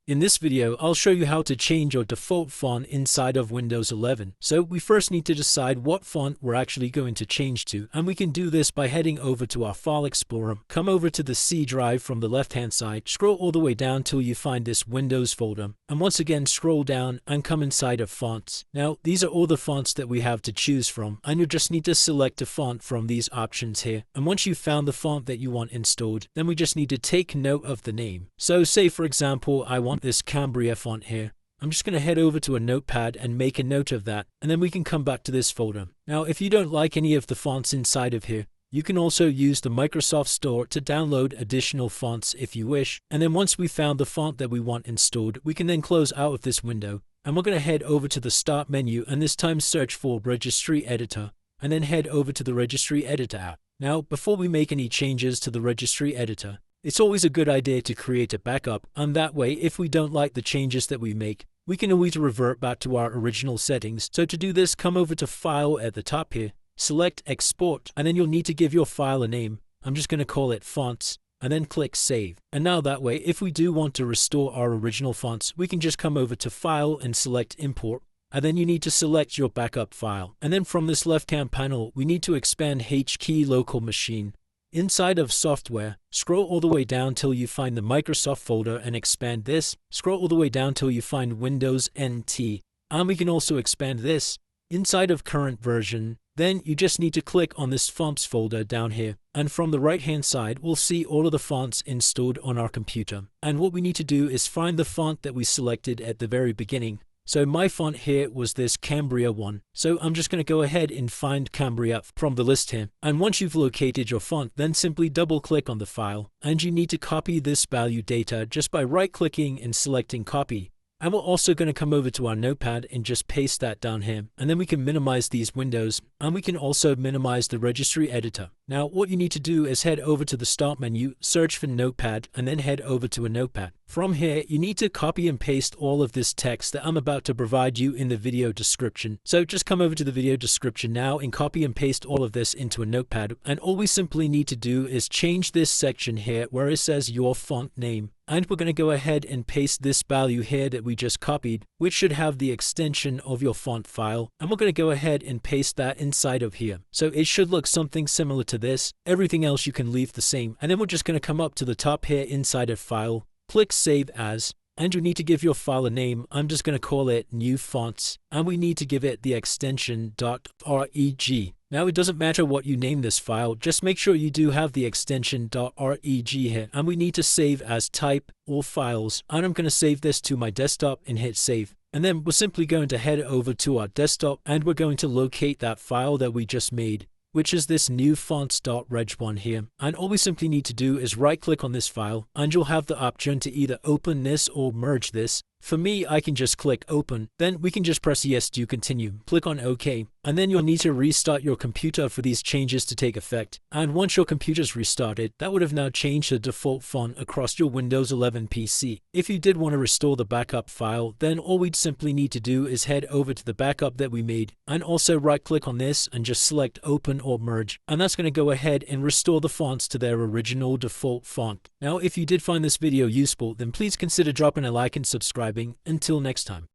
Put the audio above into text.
In this video, I'll show you how to change your default font inside of Windows 11. So we first need to decide what font we're actually going to change to, and we can do this by heading over to our File Explorer, come over to the C drive from the left hand side, scroll all the way down till you find this Windows folder, and once again scroll down and come inside of Fonts. Now these are all the fonts that we have to choose from, and you just need to select a font from these options here. And once you've found the font that you want installed, then we just need to take note of the name. So say for example I want this Cambria font here. I'm just going to head over to a notepad and make a note of that, and then we can come back to this folder. Now if you don't like any of the fonts inside of here, you can also use the Microsoft Store to download additional fonts if you wish, and then once we've found the font that we want installed, we can then close out of this window, and we're going to head over to the Start menu and this time search for Registry Editor, and then head over to the Registry Editor app. Now before we make any changes to the Registry Editor, it's always a good idea to create a backup, and that way if we don't like the changes that we make, we can always revert back to our original settings. So to do this, come over to File at the top here, select Export, and then you'll need to give your file a name. I'm just going to call it Fonts, and then click Save. And now that way, if we do want to restore our original fonts, we can just come over to File and select Import, and then you need to select your backup file. And then from this left-hand panel, we need to expand HKey Local Machine. Inside of Software, scroll all the way down till you find the Microsoft folder and expand this. Scroll all the way down till you find Windows NT. And we can also expand this. Inside of Current Version, then you just need to click on this Fonts folder down here. And from the right hand side, we'll see all of the fonts installed on our computer. And what we need to do is find the font that we selected at the very beginning. So my font here was this Cambria one. So I'm just going to go ahead and find Cambria from the list here. And once you've located your font, then simply double click on the file. And you need to copy this value data just by right clicking and selecting copy. And we're also going to come over to our notepad and just paste that down here. And then we can minimize these windows, and we can also minimize the registry editor. Now what you need to do is head over to the Start menu, search for Notepad, and then head over to a notepad. From here, you need to copy and paste all of this text that I'm about to provide you in the video description. So just come over to the video description now and copy and paste all of this into a notepad. And all we simply need to do is change this section here where it says your font name. And we're going to go ahead and paste this value here that we just copied, which should have the extension of your font file. And we're going to go ahead and paste that inside of here. So it should look something similar to this. Everything else you can leave the same. And then we're just going to come up to the top here inside of File, click Save As, and you need to give your file a name. I'm just going to call it New Fonts, and we need to give it the extension .reg. Now it doesn't matter what you name this file, just make sure you do have the extension .reg here, and we need to save as Type or Files, and I'm going to save this to my desktop and hit Save. And then we're simply going to head over to our desktop, and we're going to locate that file that we just made, which is this new fonts.reg one here. And all we simply need to do is right click on this file, and you'll have the option to either open this or merge this. For me, I can just click open, then we can just press yes to continue. Click on OK, and then you'll need to restart your computer for these changes to take effect. And once your computer's restarted, that would have now changed the default font across your Windows 11 PC. If you did want to restore the backup file, then all we'd simply need to do is head over to the backup that we made, and also right click on this and just select open or merge. And that's going to go ahead and restore the fonts to their original default font. Now if you did find this video useful, then please consider dropping a like and subscribing. Until next time.